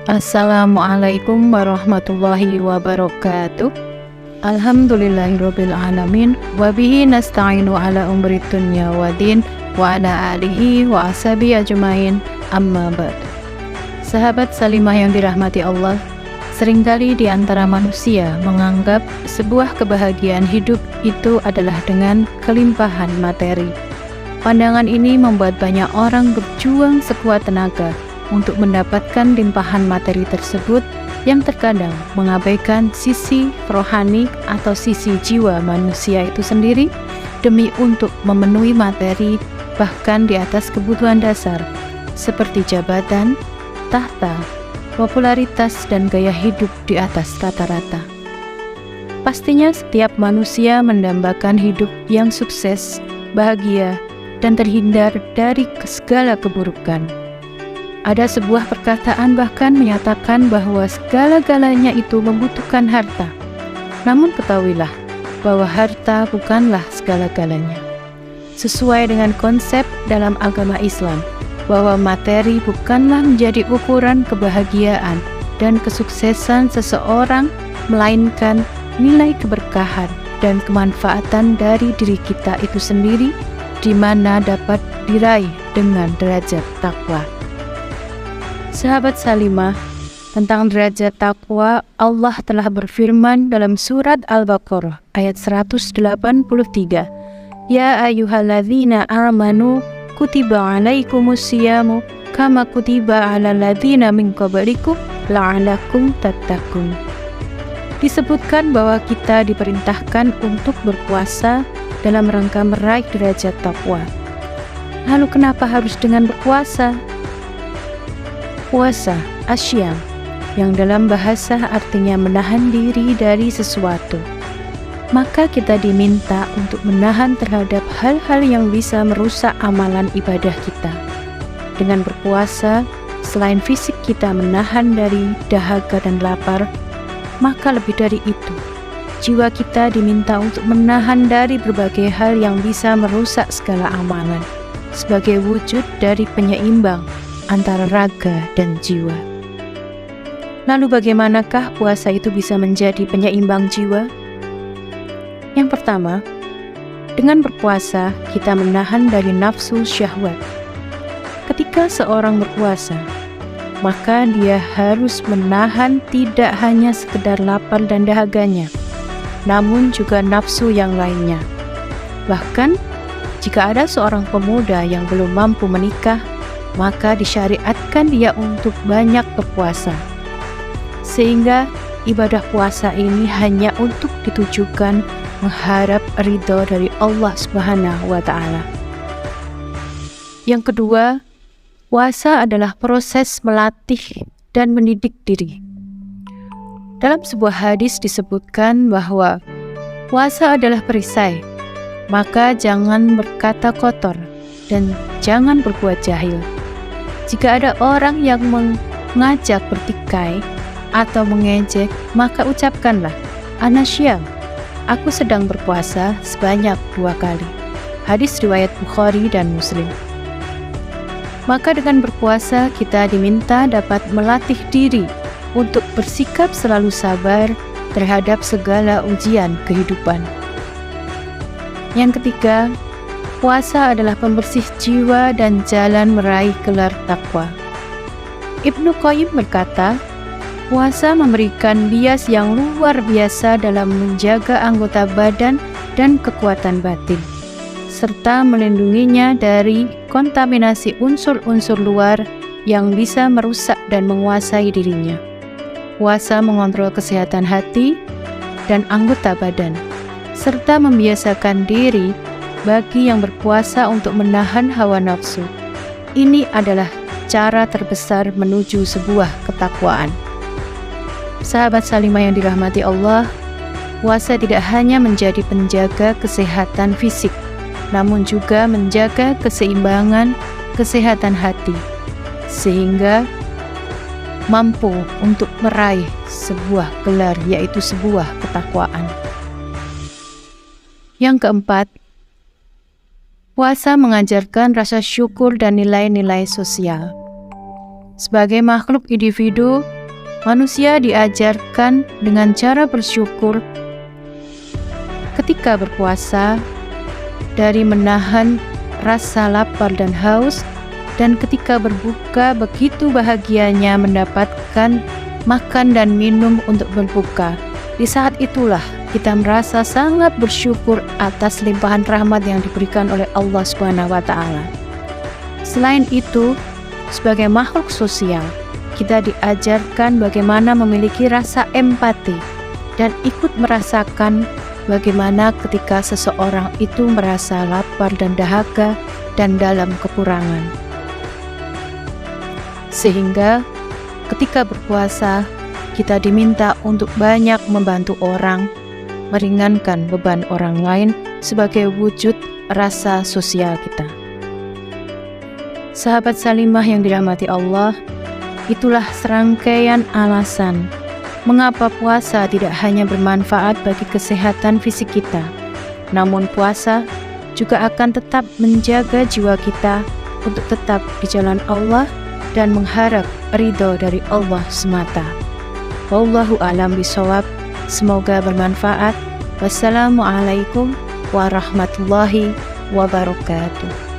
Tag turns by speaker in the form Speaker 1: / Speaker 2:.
Speaker 1: Assalamualaikum warahmatullahi wabarakatuh. Alhamdulillahirabbil alamin wa bihi nasta'inu ala umri dunya waddin wa ala alihi wa ashabi ajmain amma ba'd. Sahabat Salimah yang dirahmati Allah, seringkali di antara manusia menganggap sebuah kebahagiaan hidup itu adalah dengan kelimpahan materi. Pandangan ini membuat banyak orang berjuang sekuat tenaga untuk mendapatkan limpahan materi tersebut yang terkadang mengabaikan sisi rohani atau sisi jiwa manusia itu sendiri demi untuk memenuhi materi bahkan di atas kebutuhan dasar seperti jabatan, tahta, popularitas, dan gaya hidup di atas rata-rata. Pastinya setiap manusia mendambakan hidup yang sukses, bahagia, dan terhindar dari segala keburukan. Ada sebuah perkataan bahkan menyatakan bahwa segala-galanya itu membutuhkan harta. Namun ketahuilah bahwa harta bukanlah segala-galanya. Sesuai dengan konsep dalam agama Islam, bahwa materi bukanlah menjadi ukuran kebahagiaan dan kesuksesan seseorang, melainkan nilai keberkahan dan kemanfaatan dari diri kita itu sendiri, di mana dapat diraih dengan derajat takwa. Sahabat Salimah, tentang derajat takwa, Allah telah berfirman dalam surat Al-Baqarah ayat 183, Ya ayyuhalladzina amanu kutiba alaikumusyiyamu kama kutiba alal ladzina min qablikum la'alakum tattaqun. Disebutkan bahwa kita diperintahkan untuk berpuasa dalam rangka meraih derajat takwa. Lalu kenapa harus dengan berpuasa? Puasa, asyam, yang dalam bahasa artinya menahan diri dari sesuatu. Maka kita diminta untuk menahan terhadap hal-hal yang bisa merusak amalan ibadah kita. Dengan berpuasa, selain fisik kita menahan dari dahaga dan lapar, maka lebih dari itu, jiwa kita diminta untuk menahan dari berbagai hal yang bisa merusak segala amalan, sebagai wujud dari penyeimbang antara raga dan jiwa. Lalu bagaimanakah puasa itu bisa menjadi penyeimbang jiwa? Yang pertama, dengan berpuasa kita menahan dari nafsu syahwat. Ketika seorang berpuasa, maka dia harus menahan tidak hanya sekedar lapar dan dahaganya, namun juga nafsu yang lainnya. Bahkan, jika ada seorang pemuda yang belum mampu menikah, maka disyariatkan dia untuk banyak berpuasa. Sehingga ibadah puasa ini hanya untuk ditujukan mengharap ridho dari Allah Subhanahu wa Ta'ala. Yang kedua, puasa adalah proses melatih dan mendidik diri. Dalam sebuah hadis disebutkan bahwa puasa adalah perisai, maka jangan berkata kotor dan jangan berbuat jahil. Jika ada orang yang mengajak bertikai atau mengejek, maka ucapkanlah, Ana syam, aku sedang berpuasa sebanyak 2 kali. Hadis riwayat Bukhari dan Muslim. Maka dengan berpuasa kita diminta dapat melatih diri untuk bersikap selalu sabar terhadap segala ujian kehidupan. Yang ketiga, puasa adalah pembersih jiwa dan jalan meraih gelar takwa. Ibnu Qayyim berkata, puasa memberikan bias yang luar biasa dalam menjaga anggota badan dan kekuatan batin, serta melindunginya dari kontaminasi unsur-unsur luar yang bisa merusak dan menguasai dirinya. Puasa mengontrol kesehatan hati dan anggota badan, serta membiasakan diri bagi yang berpuasa untuk menahan hawa nafsu. Ini adalah cara terbesar menuju sebuah ketakwaan. Sahabat Salimah yang dirahmati Allah, puasa tidak hanya menjadi penjaga kesehatan fisik, namun juga menjaga keseimbangan kesehatan hati, sehingga mampu untuk meraih sebuah gelar, yaitu sebuah ketakwaan. Yang keempat, puasa mengajarkan rasa syukur dan nilai-nilai sosial. Sebagai makhluk individu, Manusia diajarkan dengan cara bersyukur ketika berpuasa, dari menahan rasa lapar dan haus, dan ketika berbuka begitu bahagianya mendapatkan makan dan minum untuk berbuka. Di saat itulah kita merasa sangat bersyukur atas limpahan rahmat yang diberikan oleh Allah SWT. Selain itu, sebagai makhluk sosial, kita diajarkan bagaimana memiliki rasa empati dan ikut merasakan bagaimana ketika seseorang itu merasa lapar dan dahaga dan dalam kekurangan. Sehingga ketika berpuasa, kita diminta untuk banyak membantu orang, meringankan beban orang lain sebagai wujud rasa sosial kita. Sahabat Salimah yang dirahmati Allah, itulah serangkaian alasan mengapa puasa tidak hanya bermanfaat bagi kesehatan fisik kita, namun puasa juga akan tetap menjaga jiwa kita untuk tetap di jalan Allah dan mengharap ridho dari Allah semata. Wallahu a'lam bishawab. Semoga bermanfaat. Wassalamualaikum warahmatullahi wabarakatuh.